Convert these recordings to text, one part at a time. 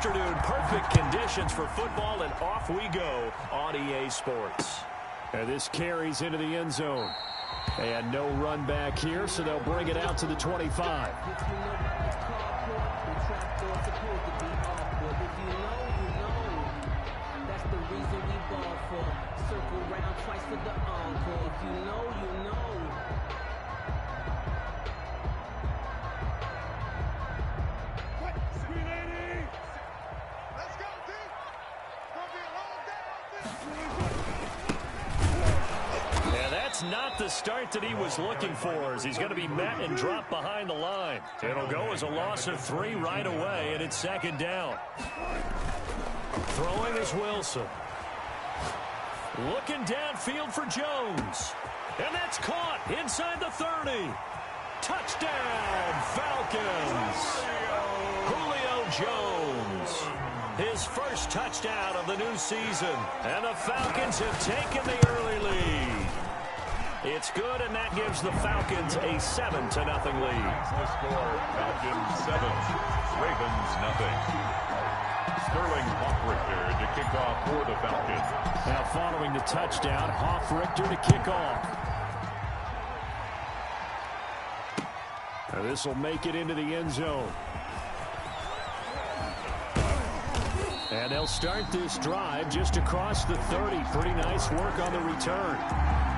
afternoon. Perfect conditions for football, and off we go on EA Sports. And this carries into the end zone. And no run back here, so they'll bring it out to the 25. Not the start that he was looking for, as he's going to be met and dropped behind the line. It'll go as a loss of 3 right away, and it's second down. Throwing is Wilson. Looking downfield for Jones. And that's caught inside the 30. Touchdown, Falcons. Julio Jones. His first touchdown of the new season. And the Falcons have taken the early lead. It's good, and that gives the Falcons a 7-0 lead. The score, Falcons 7, Ravens 0. Sterling Hoffrichter to kick off for the Falcons. Now following the touchdown, Hoffrichter to kick off. This will make it into the end zone. And they'll start this drive just across the 30. Pretty nice work on the return.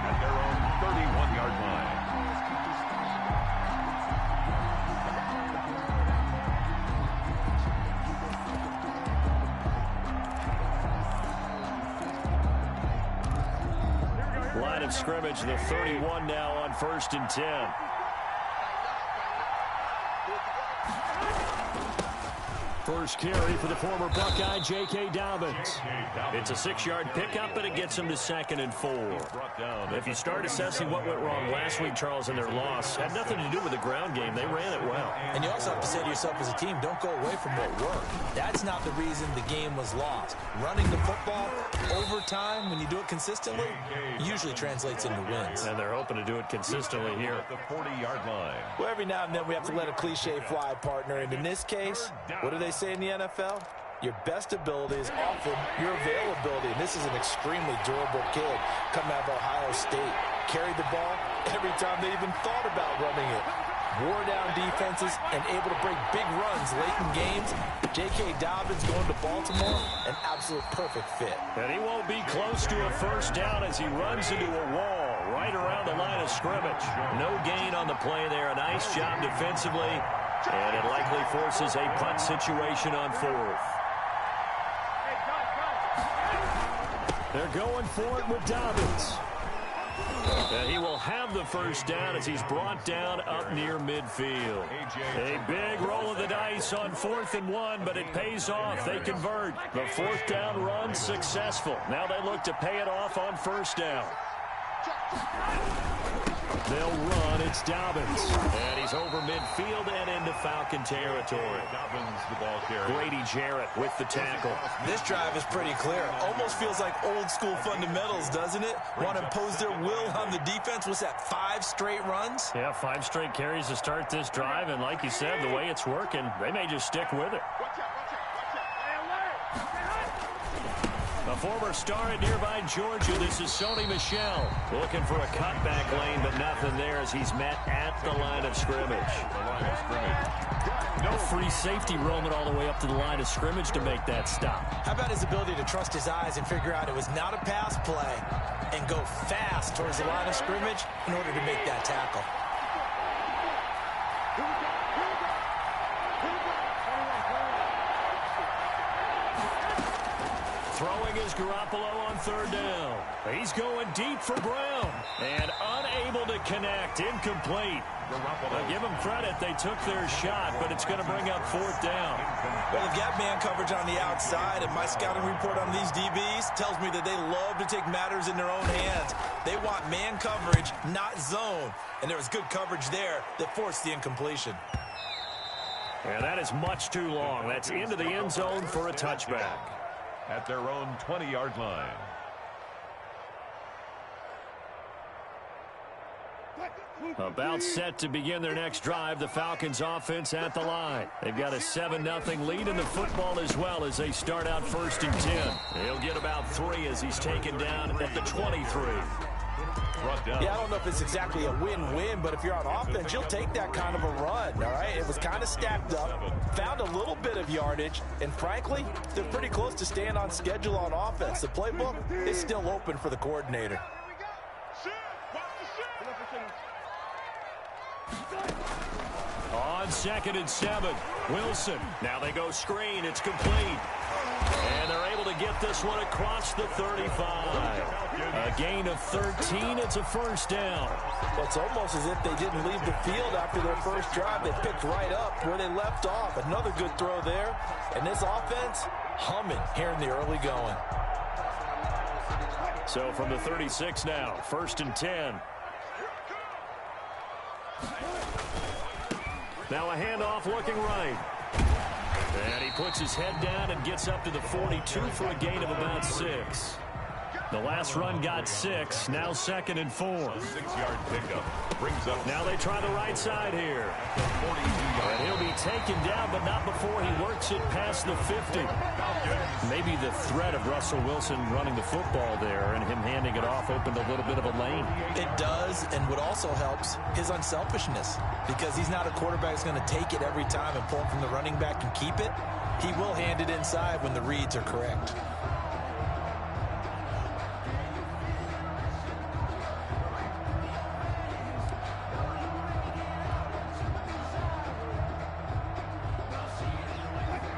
At their own 31-yard line. Line of scrimmage, the 31 now on 1st and 10. First carry for the former Buckeye, J.K. Dobbins. It's a 6-yard pickup, and it gets him to 2nd and 4. If you start assessing what went wrong last week, Charles, in their loss, had nothing to do with the ground game. They ran it well. And you also have to say to yourself as a team, don't go away from what worked. That's not the reason the game was lost. Running the football over time, when you do it consistently, usually translates into wins. And they're hoping to do it consistently here. At the 40-yard line. Well, every now and then we have to let a cliche fly, partner. And in this case, what do they say in the NFL? Your best ability is often your availability. And this is an extremely durable kid coming out of Ohio State. Carried the ball every time they even thought about running it. Wore down defenses and able to break big runs late in games. J.K. Dobbins going to Baltimore, an absolute perfect fit. And he won't be close to a first down as he runs into a wall right around the line of scrimmage. No gain on the play there. A nice job defensively. And it likely forces a punt situation on 4th. They're going for it with Dobbins. And he will have the first down as he's brought down up near midfield. A big roll of the dice on 4th and 1, but it pays off. They convert. The 4th down run successful. Now they look to pay it off on 1st down. They'll run. It's Dobbins. And he's over midfield and into Falcon territory. Dobbins the ball carrier. Grady Jarrett with the tackle. This drive is pretty clear. Almost feels like old school fundamentals, doesn't it? Want to impose their will on the defense. What's that, 5 straight runs? Yeah, 5 straight carries to start this drive. And like you said, the way it's working, they may just stick with it. A former star at nearby Georgia, this is Sony Michel. Looking for a cutback lane, but nothing there as he's met at the line of scrimmage. No free safety roaming all the way up to the line of scrimmage to make that stop. How about his ability to trust his eyes and figure out it was not a pass play and go fast towards the line of scrimmage in order to make that tackle? Throwing is Garoppolo on 3rd down. He's going deep for Brown. And unable to connect. Incomplete. Now give them credit. They took their shot, but it's going to bring up 4th down. Well, they've got man coverage on the outside, and my scouting report on these DBs tells me that they love to take matters in their own hands. They want man coverage, not zone. And there was good coverage there that forced the incompletion. And that is much too long. That's into the end zone for a touchback. At their own 20-yard line. About set to begin their next drive, the Falcons offense at the line. They've got a 7-0 lead in the football as well as they start out 1st and 10. He'll get about 3 as he's taken down at the 23. Yeah, I don't know if it's exactly a win-win, but if you're on offense, you'll take that kind of a run, all right? It was kind of stacked up, found a little bit of yardage, and frankly, they're pretty close to staying on schedule on offense. The playbook is still open for the coordinator. On 2nd and 7, Wilson. Now they go screen. It's complete. And they're able to get this one across the 35. A gain of 13. It's a 1st down. It's almost as if they didn't leave the field after their first drive. They picked right up where they left off. Another good throw there. And this offense humming here in the early going. So from the 36 now, 1st and 10. Now a handoff looking right. And he puts his head down and gets up to the 42 for a gain of about 6. The last run got 6. Now 2nd and 4. 6-yard pickup brings up. Now they try the right side here. And he'll be taken down, but not before he works it past the 50. Maybe the threat of Russell Wilson running the football there and him handing it off opened a little bit of a lane. It does, and what also helps, his unselfishness. Because he's not a quarterback who's going to take it every time and pull it from the running back and keep it. He will hand it inside when the reads are correct.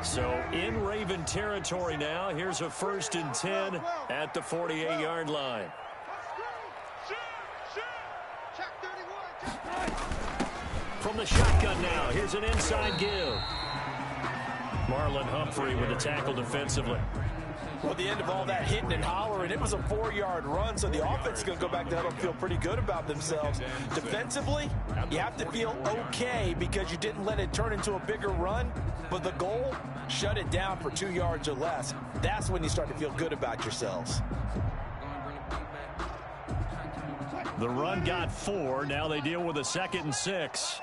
So in Raven territory now, here's a 1st and 10 at the 48-yard line. From the shotgun now, here's an inside give. Marlon Humphrey with the tackle defensively. Well, at the end of all that hitting and hollering, it was a 4-yard run, so the offense is going to go back to huddle and feel pretty good about themselves. Defensively, you have to feel okay because you didn't let it turn into a bigger run, but the goal, shut it down for 2 yards or less. That's when you start to feel good about yourselves. The run got 4. Now they deal with a 2nd and 6.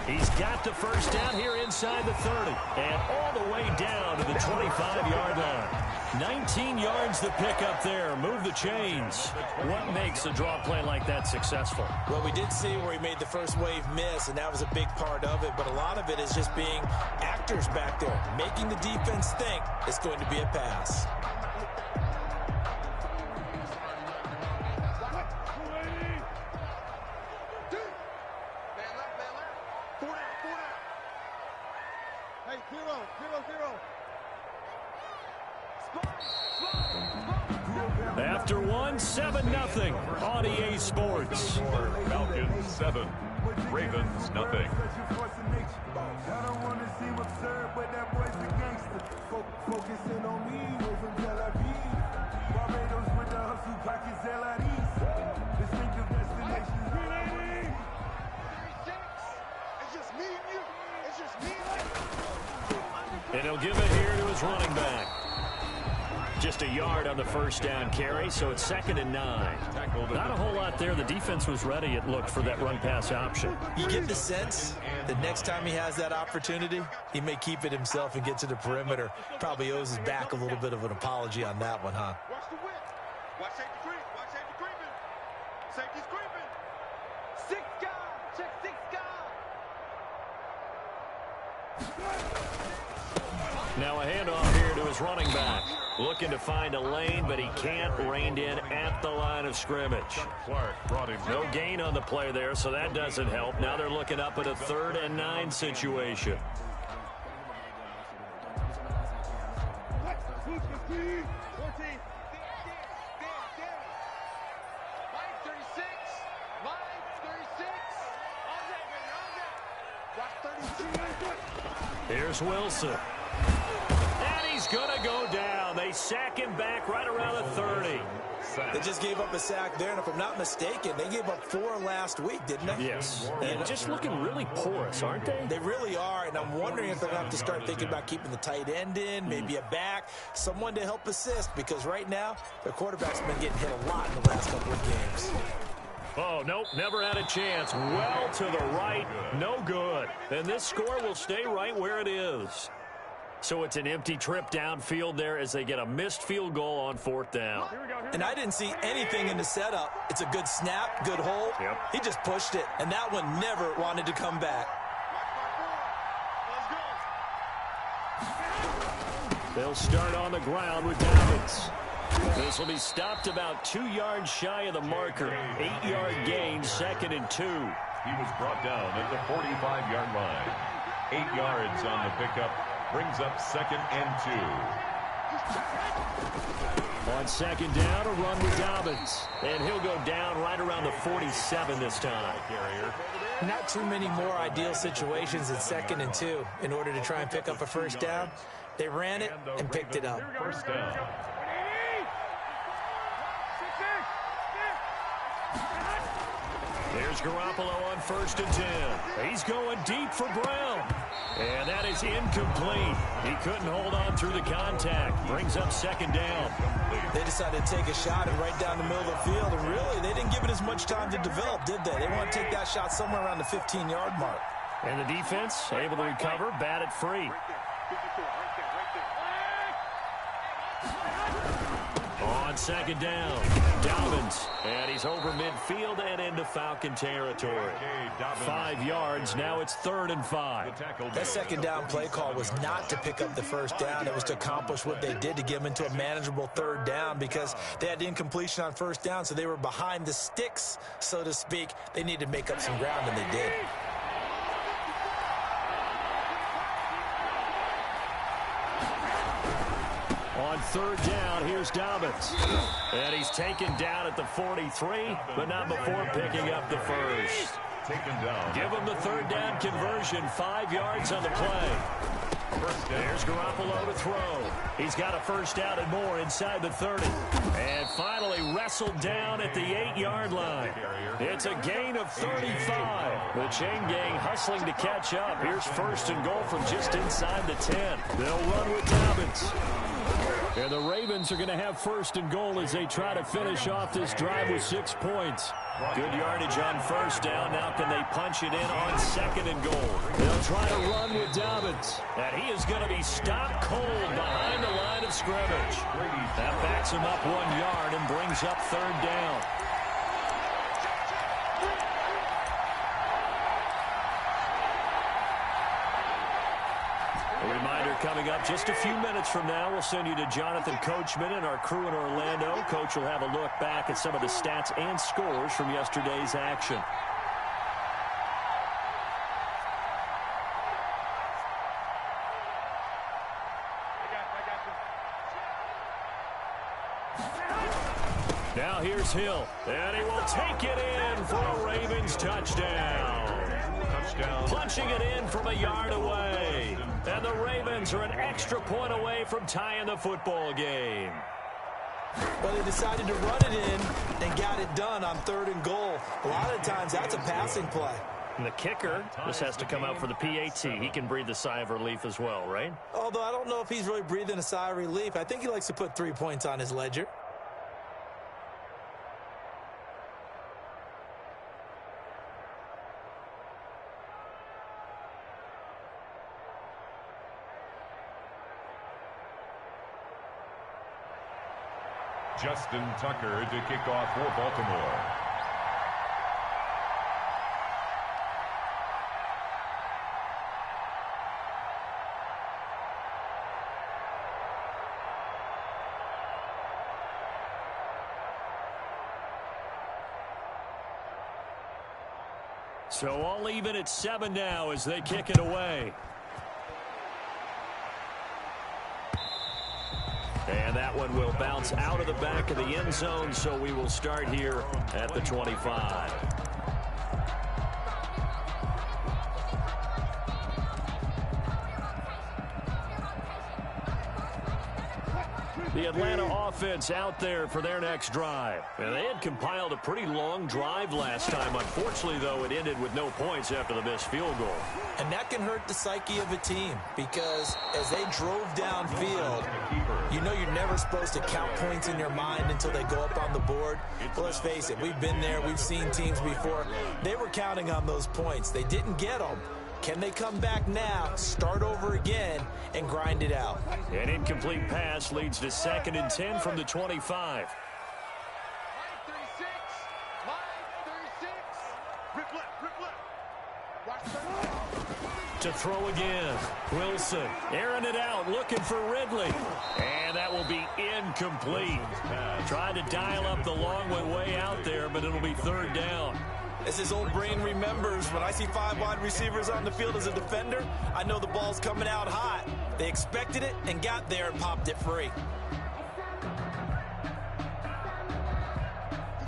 He's got the 1st down here inside the 30. And all the way down to the 25-yard line. 19 yards to pick up there. Move the chains. What makes a draw play like that successful? Well, we did see where he made the first wave miss, and that was a big part of it. But a lot of it is just being actors back there, making the defense think it's going to be a pass. After one, 7-0 on EA Sports. Falcons 7, Ravens nothing. I don't want to seem absurd, but that boy's a gangster. Focusing on me, way from Tel Aviv. Barbados with the hustle, pockets LREs. Distinctive destinations. 386. It's just me and you. It's just me and you. And he'll give it here to his running back. Just a yard on the 1st down carry, so it's 2nd and 9. Not a whole lot there. The defense was ready, it looked, for that run-pass option. You get the sense that next time he has that opportunity, he may keep it himself and get to the perimeter. Probably owes his back a little bit of an apology on that one, huh? Watch the whip. Watch safety creep. Watch safety creeping. Safety's creeping. 6 guys. Check 6 guys. Now a handoff here to his running back. Looking to find a lane, but he can't. Reined in at the line of scrimmage. Clark brought him. No gain on the play there, so that doesn't help. Now they're looking up at a 3rd and 9 situation. Here's Wilson. And he's going to go down. they sack him back right around the 30. They just gave up a sack there, and if I'm not mistaken, they gave up 4 last week, didn't they? Yes. And just looking really porous, aren't they? They really are, and I'm wondering if they're going to have to start thinking about keeping the tight end in, maybe a back, someone to help assist, because right now, their quarterback's been getting hit a lot in the last couple of games. Oh, nope, never had a chance. Well to the right, no good. And this score will stay right where it is. So it's an empty trip downfield there as they get a missed field goal on 4th down. And I didn't see anything in the setup. It's a good snap, good hold. Yep. He just pushed it, and that one never wanted to come back. They'll start on the ground with Dobbins. This will be stopped about 2 yards shy of the marker. 8-yard gain, 2nd and 2. He was brought down at the 45-yard line. 8 yards on the pickup. Brings up 2nd and 2. On 2nd down, a run with Dobbins. And he'll go down right around the 47 this time. Not too many more ideal situations at 2nd and 2 in order to try and pick up a 1st down. They ran it and picked it up. 1st down. There's Garoppolo on 1st and 10. He's going deep for Brown. And that is incomplete. He couldn't hold on through the contact. Brings up 2nd down. They decided to take a shot and right down the middle of the field. And really, they didn't give it as much time to develop, did they? They want to take that shot somewhere around the 15-yard mark. And the defense able to recover, bat it free. On 2nd down, Dobbins, and he's over midfield and into Falcon territory. 5 yards, now it's 3rd and 5. That 2nd down play call was not to pick up the 1st down. It was to accomplish what they did to get them into a manageable 3rd down because they had incompletion on 1st down, so they were behind the sticks, so to speak. They needed to make up some ground, and they did. On 3rd down, here's Dobbins. And he's taken down at the 43, but not before picking up the 1st. Taken down. Give him the 3rd down conversion, 5 yards on the play. There's Garoppolo to throw. He's got a 1st down and more inside the 30. And finally wrestled down at the 8-yard line. It's a gain of 35. The chain gang hustling to catch up. Here's 1st and goal from just inside the 10. They'll run with Dobbins. And the Ravens are going to have 1st and goal as they try to finish off this drive with 6 points. Good yardage on 1st down. Now can they punch it in on 2nd and goal? They'll try to run with Dobbins. And he is going to be stopped cold behind the line of scrimmage. That backs him up 1 yard and brings up 3rd down. A reminder coming up just a few minutes from now, we'll send you to Jonathan Coachman and our crew in Orlando. Coach will have a look back at some of the stats and scores from yesterday's action. Now here's Hill, and he will take it in for a Ravens touchdown. Punching it in from a yard away. And the Ravens are an extra point away from tying the football game. Well, they decided to run it in and got it done on 3rd and goal. A lot of times, that's a passing play. And the kicker, this has to come out for the PAT. He can breathe a sigh of relief as well, right? Although I don't know if he's really breathing a sigh of relief. I think he likes to put 3 points on his ledger. Justin Tucker to kick off for Baltimore. So all even at 7 now as they kick it away. And that one will bounce out of the back of the end zone, so we will start here at the 25. The Atlanta offense out there for their next drive. And they had compiled a pretty long drive last time. Unfortunately, though, it ended with no points after the missed field goal. And that can hurt the psyche of a team because as they drove downfield, you know you're never supposed to count points in your mind until they go up on the board. Well, let's face it, we've been there. We've seen teams before. They were counting on those points. They didn't get them. Can they come back now, start over again, and grind it out? An incomplete pass leads to 2nd and 10 from the 25. To throw again. Wilson airing it out, looking for Ridley. And that will be incomplete. Trying to dial up the long one way out there, but it'll be 3rd down. As his old brain remembers, when I see 5 wide receivers on the field as a defender, I know the ball's coming out hot. They expected it and got there and popped it free.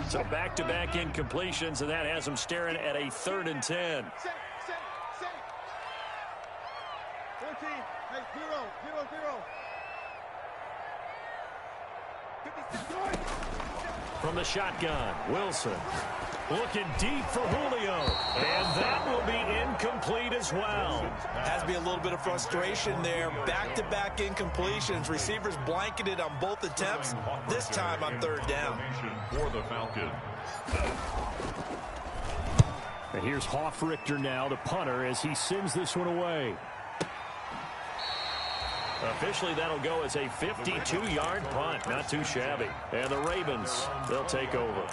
So back-to-back incompletions, and that has them staring at a 3rd and 10. From the shotgun, Wilson looking deep for Julio, and that will be incomplete as well. Has to be a little bit of frustration there. Back-to-back incompletions. Receivers blanketed on both attempts, this time on 3rd down. For the Falcons. And here's Hofrichter now, the punter, as he sends this one away. Officially, that'll go as a 52-yard punt. Not too shabby. And the Ravens, they'll take over.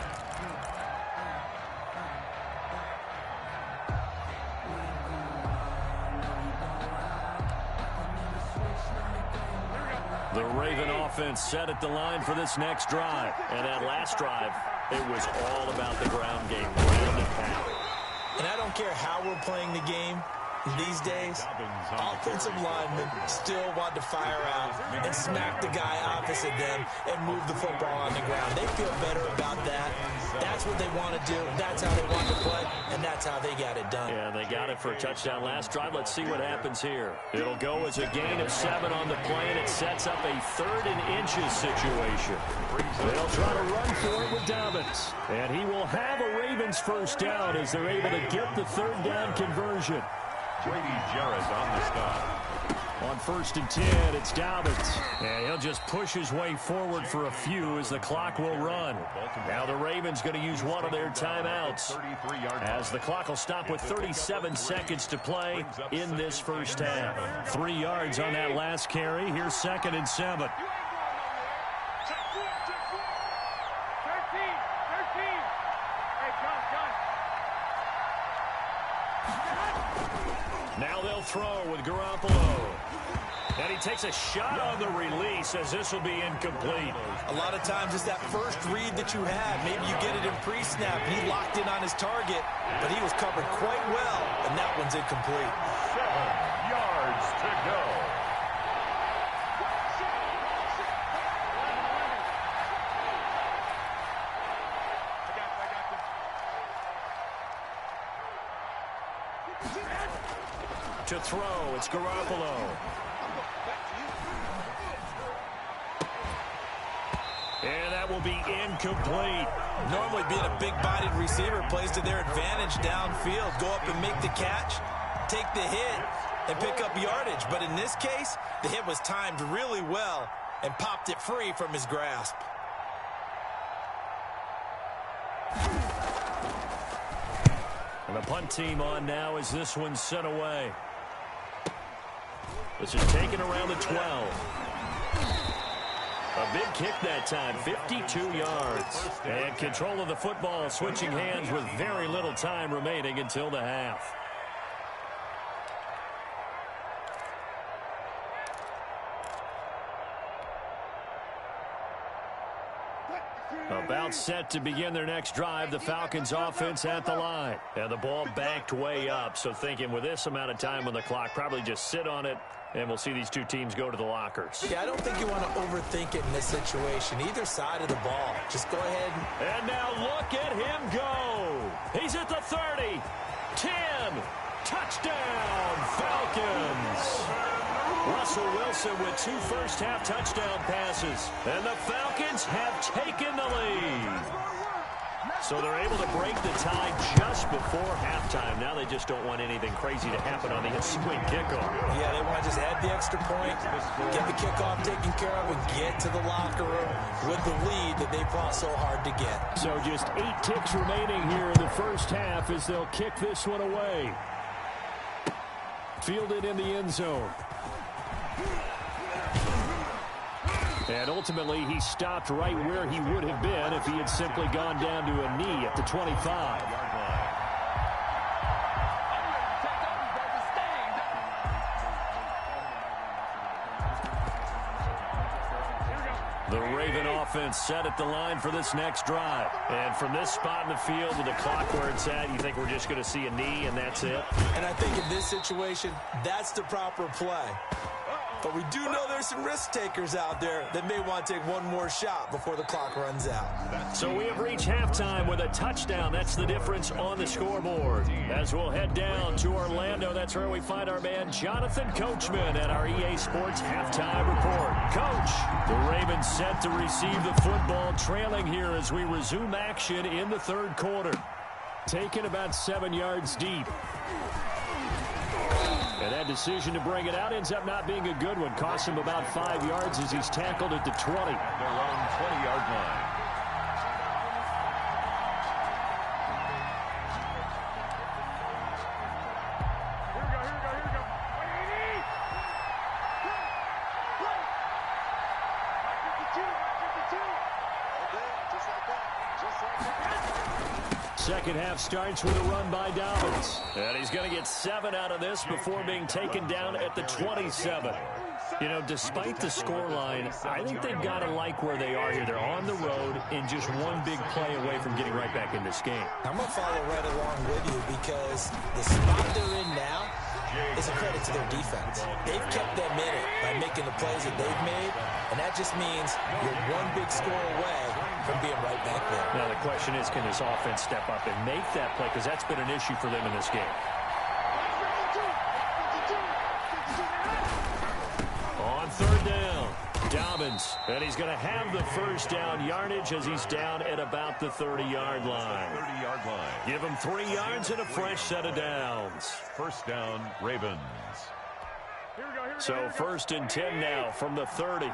The Raven offense set at the line for this next drive. And that last drive, it was all about the ground game. Ground and pound. And I don't care how we're playing the game these days, offensive linemen still want to fire out and smack the guy opposite them and move the football on the ground. They feel better about that. That's what they want to do. That's how they want to play, and that's how they got it done. Yeah, they got it for a touchdown last drive. Let's see what happens here. It'll go as a gain of 7 on the play, and it sets up a 3rd and inches situation. They'll try to run for it with Dobbins, and he will have a Ravens first down as they're able to get the 3rd down conversion. Grady Jarrett on the stop. On 1st and 10, it's Dobbins. And he'll just push his way forward for a few as the clock will run. Now the Ravens going to use one of their timeouts as the clock will stop with 37 seconds to play in this first half. 3 yards on that last carry. Here's 2nd and 7. Now they'll throw with Garoppolo. And he takes a shot on the release as this will be incomplete. A lot of times it's that first read that you have. Maybe you get it in pre-snap. He locked in on his target, but he was covered quite well, and that one's incomplete. 7 yards to go. To throw, it's Garoppolo. And that will be incomplete. Normally being a big-bodied receiver plays to their advantage downfield. Go up and make the catch, take the hit, and pick up yardage. But in this case, the hit was timed really well and popped it free from his grasp. And the punt team on now as this one's sent away. This is taken around the 12. A big kick that time, 52 yards. And control of the football switching hands with very little time remaining until the half. About set to begin their next drive, the Falcons offense at the line. And the ball backed way up, so thinking with this amount of time on the clock, probably just sit on it, and we'll see these two teams go to the lockers. Yeah, I don't think you want to overthink it in this situation. Either side of the ball. Just go ahead. And now look at him go. He's at the 30, 10, touchdown, Falcons. Russell Russell Wilson with 2 first-half touchdown passes. And the Falcons have taken the lead. So they're able to break the tie just before halftime. Now they just don't want anything crazy to happen on the ensuing kickoff. Yeah, they want to just add the extra point, get the kickoff taken care of, and get to the locker room with the lead that they fought so hard to get. So just 8 ticks remaining here in the first half as they'll kick this one away. Fielded in the end zone. And ultimately, he stopped right where he would have been if he had simply gone down to a knee at the 25. The Raven offense set at the line for this next drive. And from this spot in the field with the clock where it's at, you think we're just going to see a knee and that's it? And I think in this situation, that's the proper play. But we do know there's some risk takers out there that may want to take one more shot before the clock runs out. So we have reached halftime with a touchdown. That's the difference on the scoreboard. As we'll head down to Orlando, that's where we find our man Jonathan Coachman at our EA Sports Halftime Report. Coach, the Ravens set to receive the football, trailing here as we resume action in the third quarter. Taken about 7 yards deep. And that decision to bring it out ends up not being a good one. Costs him about 5 yards as he's tackled at the 20. Their own 20-yard line. Second half starts with a run by Dobbins. And he's going to get 7 out of this before being taken down at the 27. You know, despite the scoreline, I think they've got to like where they are here. They're on the road and just one big play away from getting right back in this game. I'm going to follow right along with you because the spot they're in now is a credit to their defense. They've kept them in it by making the plays that they've made, and that just means you're one big score away from being right back there. Now the question is, can this offense step up and make that play? Because that's been an issue for them in this game. On third down, Dobbins. And he's going to have the first down yardage as he's down at about the 30-yard line. 30-yard line. Give him 3 yards and a fresh set of downs. First down, Ravens. So first and 10 now from the 30.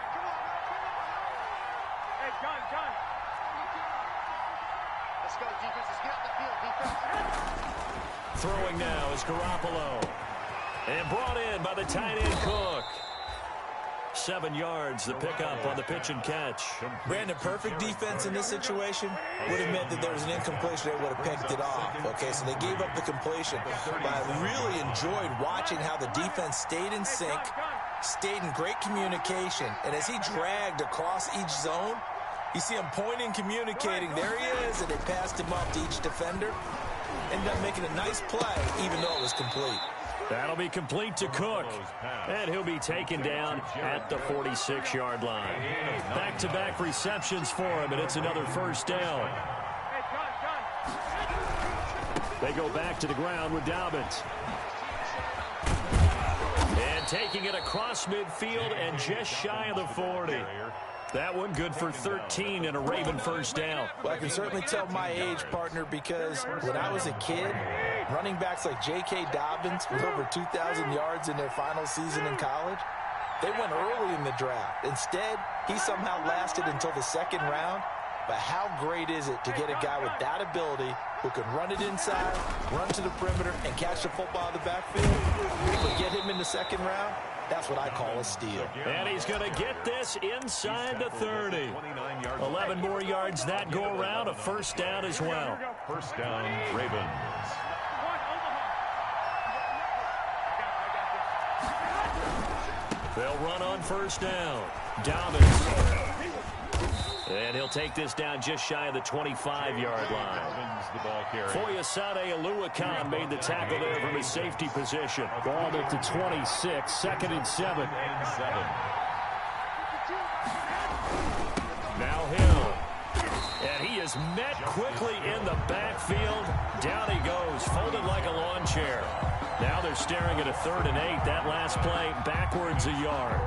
Throwing now is Garoppolo. And brought in by the tight end Cook. 7 yards, the pickup on the pitch and catch. Brandon, perfect defense in this situation would have meant that there was an incompletion. They would have picked it off. Okay, so they gave up the completion. But I really enjoyed watching how the defense stayed in sync, stayed in great communication. And as he dragged across each zone, you see him pointing, communicating. There he is, and they passed him off to each defender. Ended up making a nice play, even though it was complete. That'll be complete to Cook. And he'll be taken down at the 46-yard line. Back-to-back receptions for him, and it's another first down. They go back to the ground with Dobbins. And taking it across midfield and just shy of the 40. That one good for 13 and a Raven first down. Well, I can certainly tell my age, partner, because when I was a kid, running backs like J.K. Dobbins with over 2,000 yards in their final season in college, they went early in the draft. Instead, he somehow lasted until the second round. But how great is it to get a guy with that ability who can run it inside, run to the perimeter, and catch the football in the backfield? But get him in the second round, that's what I call a steal. And he's going to get this inside the 30. 11 more yards that go around, a first down as well. First down, Ravens. They'll run on first down. Dobbins. And he'll take this down just shy of the 25-yard line. Foyesade Oluwakan made the tackle there from his safety position. Ball at the 26, second and 7. Now Hill. And he is met quickly in the backfield. Down he goes, folded like a lawn chair. Now they're staring at a 3rd and 8. That last play backwards a yard.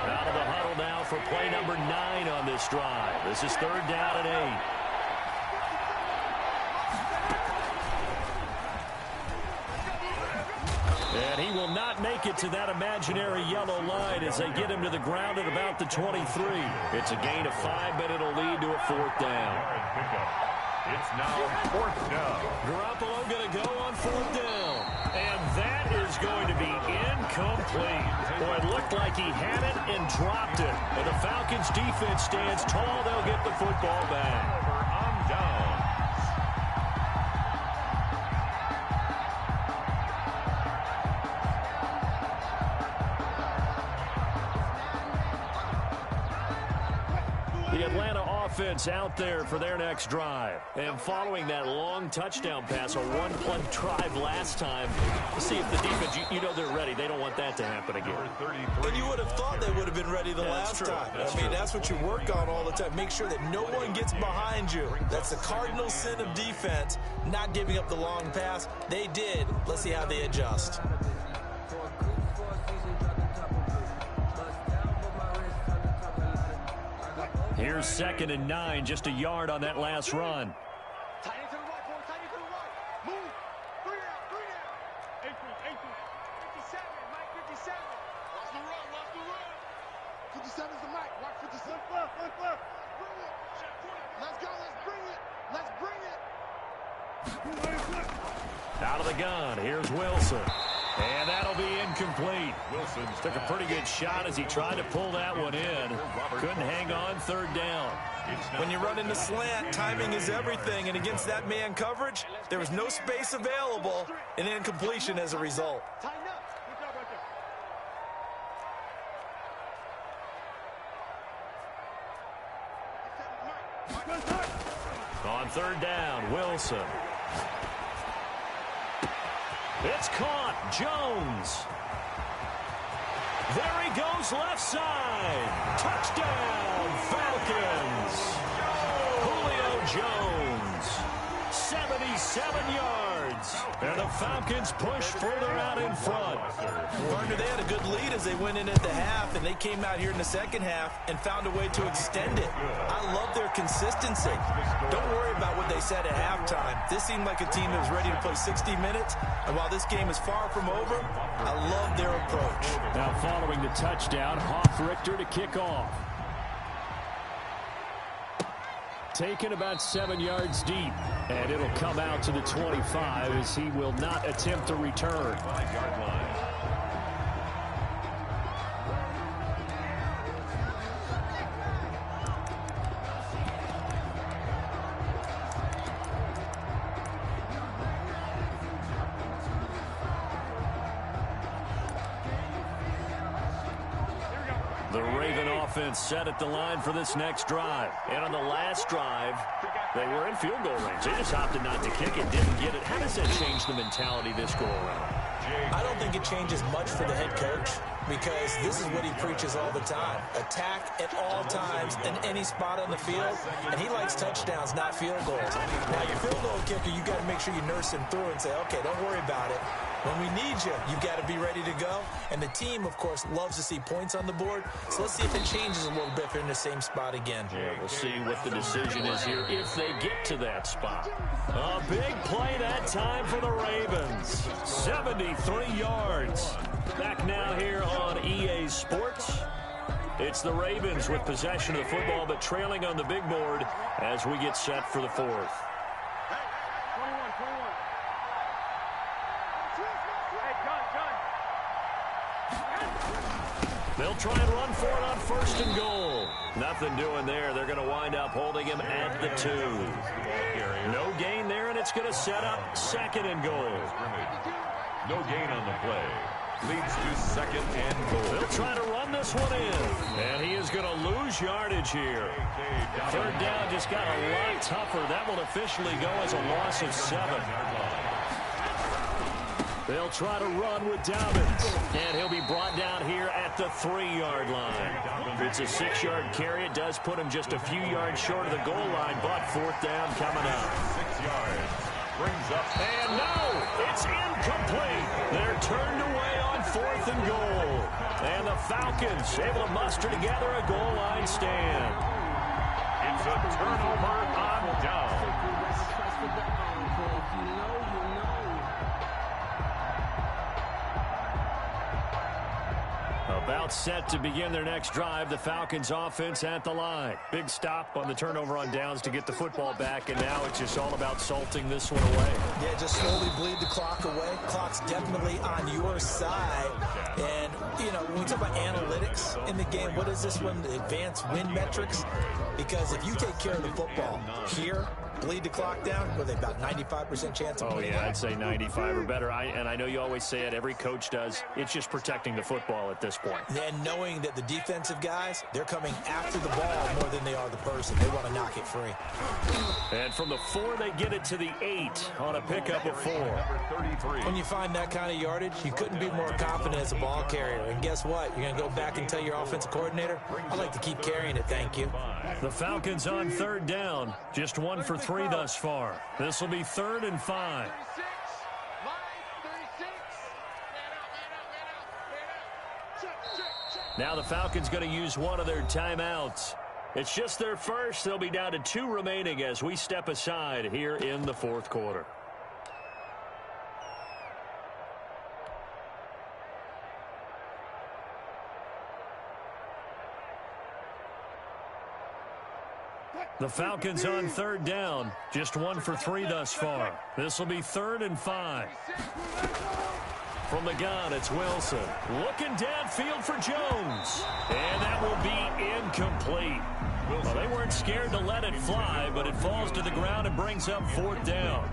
Out of the huddle now for play number 9 on this drive. This is 3rd down and 8. And he will not make it to that imaginary yellow line as they get him to the ground at about the 23. It's a gain of 5, but it'll lead to a 4th down. It's now 4th down. Garoppolo going to go on 4th down. And that is going to be incomplete. Boy, it looked like he had it and dropped it. And the Falcons defense stands tall. They'll get the football back. On down. The Atlanta offense out there for their next drive. And following that long touchdown pass, a one-play drive last time, to see if the defense, you know they're ready. They don't want that to happen again. And you would have thought they would have been ready the last time. That's what you work on all the time. Make sure that no one gets behind you. That's the cardinal sin of defense, not giving up the long pass. They did. Let's see how they adjust. Here's 2nd and 9, just a yard on that last run. Tight end to the right, boy. Tight end to the right. Move. 3 out, 3 out. 57, Mike 57. Watch the run, watch the run. 57 is the Mike. Watch 57. Look left. Bring it. Let's go, let's bring it. Let's bring it. Out of the gun, here's Wilson. And that'll be incomplete. Wilson took a pretty good shot as he tried to pull that one in. Couldn't hang on, 3rd down. When you run into slant, timing is everything. And against that man coverage, there was no space available, and incompletion as a result. Tighten up. Good job right there. On 3rd down, Wilson. It's caught. Jones. There he goes left side. Touchdown, Falcons. Julio Jones. 77 yards. And the Falcons push further out in front. Partner, they had a good lead as they went in at the half, and they came out here in the second half and found a way to extend it. I love their consistency. Don't worry about what they said at halftime. This seemed like a team that was ready to play 60 minutes, and while this game is far from over, I love their approach. Now following the touchdown, Hoff-Richter to kick off. Taken about 7 yards deep, and it'll come out to the 25 as he will not attempt to return. 5-yard line. The Raven offense set at the line for this next drive. And on the last drive, they were in field goal range. They just opted not to kick it, didn't get it. How does that change the mentality this go around? I don't think it changes much for the head coach because this is what he preaches all the time. Attack at all times in any spot on the field, and he likes touchdowns, not field goals. Now, your field goal kicker, you got to make sure you nurse him through and say, okay, don't worry about it. When we need you, you've got to be ready to go. And the team, of course, loves to see points on the board. So let's see if it changes a little bit if they're in the same spot again. Yeah, we'll see what the decision is here if they get to that spot. A big play that time for the Ravens. 73 yards. Back now here on EA Sports. It's the Ravens with possession of the football, but trailing on the big board as we get set for the 4th. They'll try and run for it on 1st and goal. Nothing doing there. They're going to wind up holding him at the 2. No gain there, and it's going to set up 2nd and goal. No gain on the play. Leads to 2nd and goal. They'll try to run this one in. And he is going to lose yardage here. 3rd down just got a lot tougher. That will officially go as a loss of 7. They'll try to run with Dobbins. And he'll be brought down here at the 3-yard line. It's a 6-yard carry. It does put him just a few yards short of the goal line, but 4th down coming up. 6 yards. Brings up. And no, it's incomplete. They're turned away on 4th and goal. And the Falcons able to muster together a goal line stand. It's a turnover on down. About set to begin their next drive. The Falcons offense at the line. Big stop on the turnover on downs to get the football back, and now it's just all about salting this one away. Yeah, just slowly bleed the clock away. Clock's definitely on your side. And, you know, when we talk about analytics in the game, what is this one? The advanced win metrics? Because if you take care of the football here, bleed the clock down, what are they, about 95% chance of winning? Oh, yeah, I'd say 95 or better. And I know you always say it, every coach does. It's just protecting the football at this point. And knowing that the defensive guys, they're coming after the ball more than they are the person. They want to knock it free. And from the 4, they get it to the 8 on a pickup of 4. When you find that kind of yardage, you couldn't be more confident as a ball carrier. And guess what? You're going to go back and tell your offensive coordinator, I'd like to keep carrying it, thank you. The Falcons on 3rd down. Just 1 for 3 thus far. This will be 3rd and 5. Now the Falcons going to use one of their timeouts. It's just their first. They'll be down to 2 remaining as we step aside here in the 4th quarter. The Falcons on 3rd down. Just 1 for 3 thus far. This will be 3rd and 5. From the gun, it's Wilson. Looking downfield for Jones. And that will be incomplete. Well, they weren't scared to let it fly, but it falls to the ground and brings up 4th down.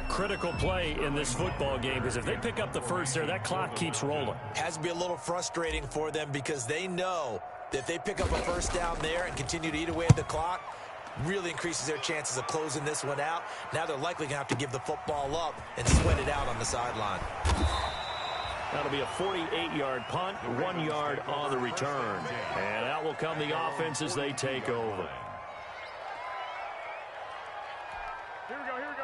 Critical play in this football game, because if they pick up the first there, that clock keeps rolling. Has to be a little frustrating for them because they know that if they pick up a first down there and continue to eat away at the clock, really increases their chances of closing this one out. Now they're likely going to have to give the football up and sweat it out on the sideline. That'll be a 48-yard punt, 1 yard on the return. And out will come the offense as they take over.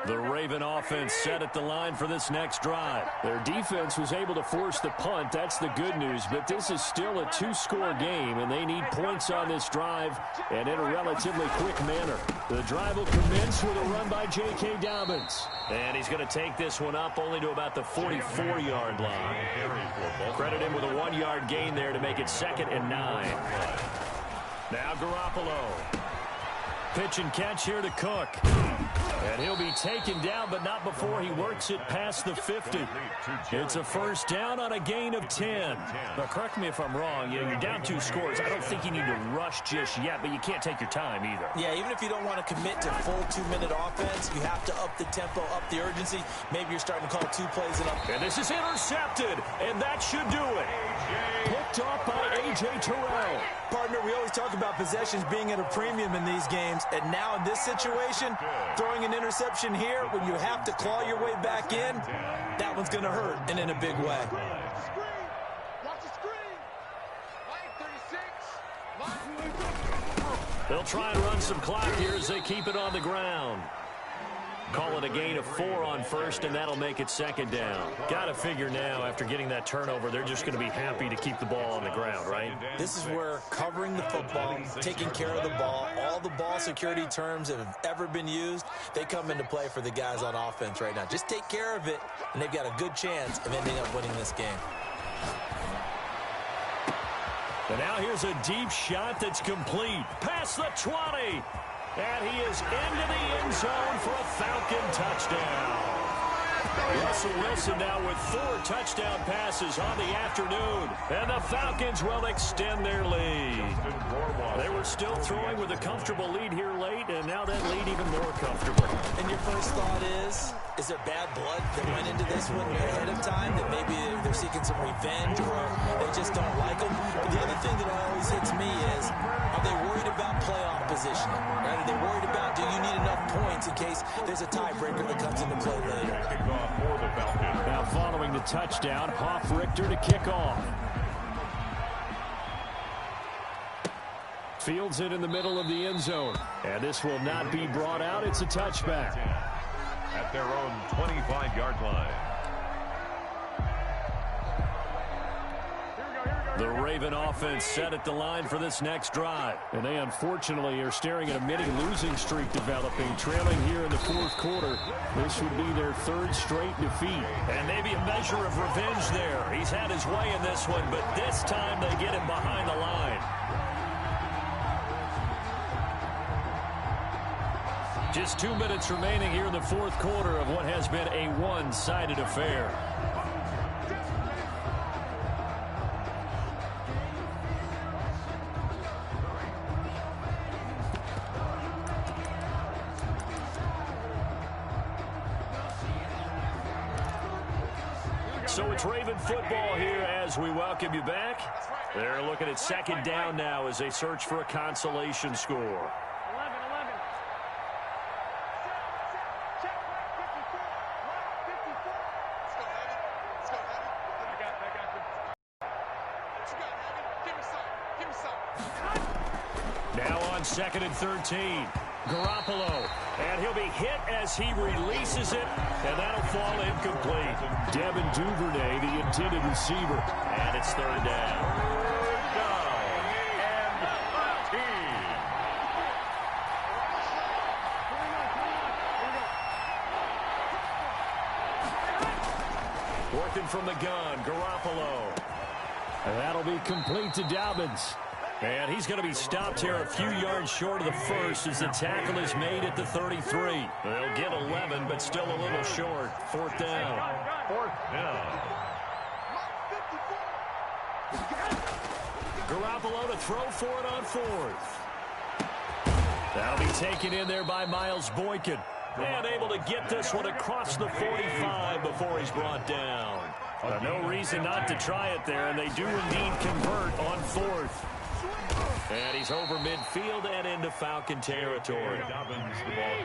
The Raven offense set at the line for this next drive. Their defense was able to force the punt. That's the good news. But this is still a 2-score game, and they need points on this drive and in a relatively quick manner. The drive will commence with a run by J.K. Dobbins. And he's going to take this one up only to about the 44-yard line. Credit him with a 1-yard gain there to make it 2nd and 9. Now Garoppolo. Pitch and catch here to Cook. And he'll be taken down, but not before he works it past the 50. It's a first down on a gain of 10. Now, correct me if I'm wrong. You know, you're down 2 scores. I don't think you need to rush just yet, but you can't take your time either. Yeah, even if you don't want to commit to full 2-minute offense, you have to up the tempo, up the urgency. Maybe you're starting to call 2 plays and up. And this is intercepted, and that should do it. Picked off by A.J. Terrell. Partner, we always talk about possessions being at a premium in these games, and now in this situation, throwing an interception here when you have to claw your way back in, that one's going to hurt, and in a big way. They'll try and run some clock here as they keep it on the ground. Call it a gain of 4 on first, and that'll make it 2nd down. Got to figure now, after getting that turnover, they're just going to be happy to keep the ball on the ground, right? This is where covering the football, taking care of the ball, all the ball security terms that have ever been used, they come into play for the guys on offense right now. Just take care of it, and they've got a good chance of ending up winning this game. And now here's a deep shot that's complete. Past the 20. And he is into the end zone for a Falcon touchdown. Russell Wilson now with 4 touchdown passes on the afternoon. And the Falcons will extend their lead. They were still throwing with a comfortable lead here late, and now that lead even more comfortable. And your first thought is there bad blood that went into this one ahead of time, that maybe they're seeking some revenge or they just don't like them? But the other thing that always hits me is, are they worried about playoff positioning? Right? Are they worried about, do you need enough points in case there's a tiebreaker that comes into play later? Kickoff for the Falcons. Now following the touchdown, Hofrichter to kick off. Fields it in the middle of the end zone. And this will not be brought out. It's a touchback. At their own 25-yard line. The Raven offense set at the line for this next drive. And they unfortunately are staring at a mini losing streak developing, trailing here in the fourth quarter. This would be their third straight defeat. And maybe a measure of revenge there. He's had his way in this one, but this time they get him behind the line. Just 2 minutes remaining here in the fourth quarter of what has been a one-sided affair. So it's Raven football here as we welcome you back. They're looking at second down now as they search for a consolation score. Now on 2nd and 13. Garoppolo, and he'll be hit as he releases it, and that'll fall incomplete. Devin Duvernay, the intended receiver, and it's third down. And 13. Working from the gun, Garoppolo. And that'll be complete to Dobbins. And he's going to be stopped here a few yards short of the first as the tackle is made at the 33. They'll get 11, but still a little short. Fourth down. Fourth down. Garoppolo to throw for it on fourth. That'll be taken in there by Miles Boykin. And able to get this one across the 45 before he's brought down. No reason not to try it there, and they do indeed convert on fourth. And he's over midfield and into Falcon territory.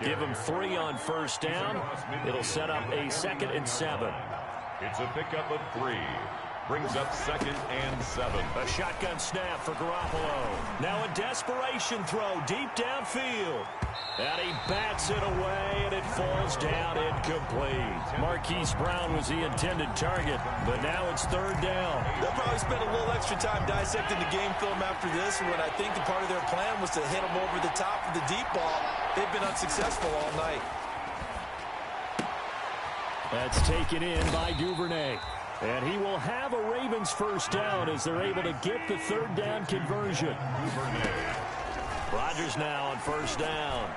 Give him 3 on first down. It'll set up a 2nd and 7. It's a pickup of 3. Brings up 2nd and 7. A shotgun snap for Garoppolo. Now a desperation throw deep downfield. And he bats it away, and it falls down incomplete. Marquise Brown was the intended target, but now it's third down. They'll probably spend a little extra time dissecting the game film after this, when I think the part of their plan was to hit them over the top of the deep ball. They've been unsuccessful all night. That's taken in by Duvernay. And he will have a Ravens first down as they're able to get the third down conversion. Rodgers now on first down.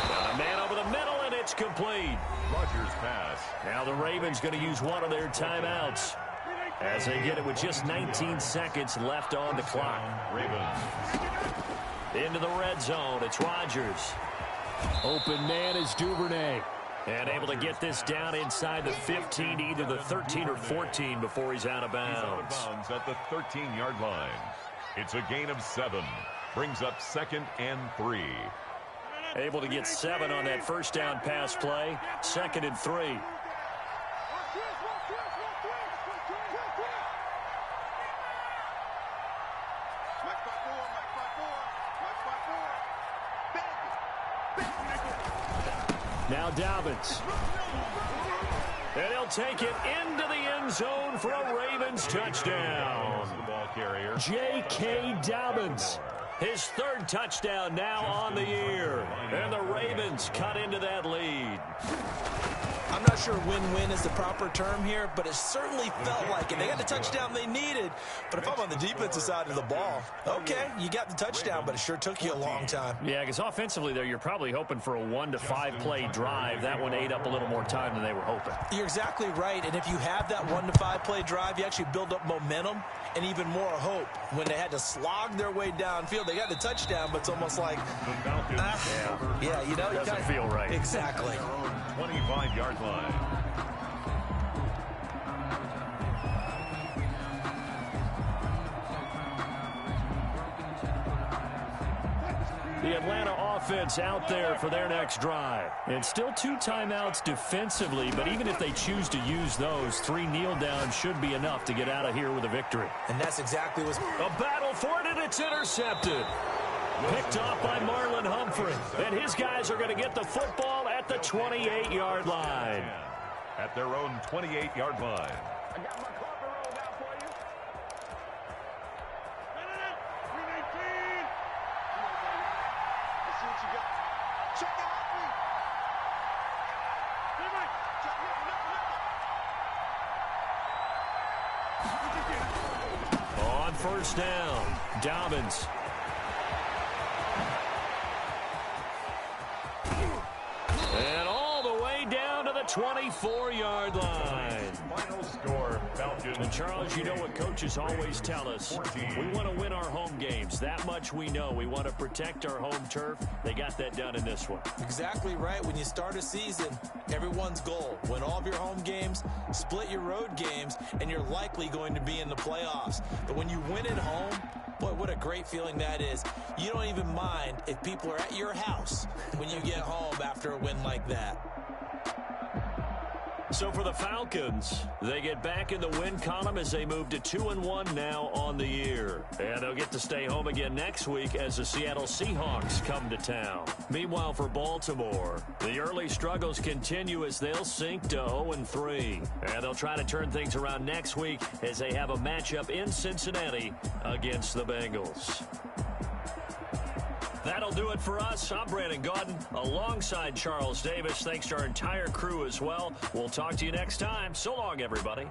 Got a man over the middle, and it's complete. Rodgers pass. Now the Ravens going to use one of their timeouts as they get it with just 19 seconds left on the clock. Ravens. Into the red zone. It's Rodgers. Open man is Duvernay. And able to get this down inside the 15, either the 13 or 14 before he's out of bounds. He's out of bounds at the 13-yard line. It's a gain of 7. Brings up 2nd and 3. Able to get 7 on that first down pass play. 2nd and 3. Now Dobbins. And he'll take it into the end zone for a Ravens touchdown. The ball carrier. J.K. Dobbins. His third touchdown now on the year. And the Ravens cut into that lead. I'm not sure win-win is the proper term here, but it certainly felt like it. They got the touchdown they needed, but if I'm on the defensive side of the ball, okay, you got the touchdown, but it sure took you a long time. Yeah, because offensively there, you're probably hoping for a 1 to 5 play drive. That one ate up a little more time than they were hoping. You're exactly right, and if you have that 1 to 5 play drive, you actually build up momentum and even more hope. When they had to slog their way downfield, they got the touchdown, but it's almost like, yeah, you know, it doesn't feel right. Exactly. 25-yard line. The Atlanta offense out there for their next drive. And still 2 timeouts defensively, but even if they choose to use those, 3 kneel downs should be enough to get out of here with a victory. And that's exactly what's... A battle for it, and it's intercepted. Picked off by Marlon Humphrey. And his guys are going to get the football at the 28-yard line. At their own 28-yard line. I got my carpet rolled out for you. 319. Let's see what you got. Check it out, please. Check On first down, Dobbins. And all the way down to the 24-yard line. Final score, Falcons. And Charles, you know what coaches always tell us. We want to win our home games. That much we know. We want to protect our home turf. They got that done in this one. Exactly right. When you start a season, everyone's goal: win all of your home games, split your road games, and you're likely going to be in the playoffs. But when you win at home, boy, what a great feeling that is. You don't even mind if people are at your house when you get home after a win like that. So for the Falcons, they get back in the win column as they move to 2-1 now on the year. And they'll get to stay home again next week as the Seattle Seahawks come to town. Meanwhile, for Baltimore, the early struggles continue as they'll sink to 0-3. And they'll try to turn things around next week as they have a matchup in Cincinnati against the Bengals. That'll do it for us. I'm Brandon Gaudin alongside Charles Davis. Thanks to our entire crew as well. We'll talk to you next time. So long, everybody.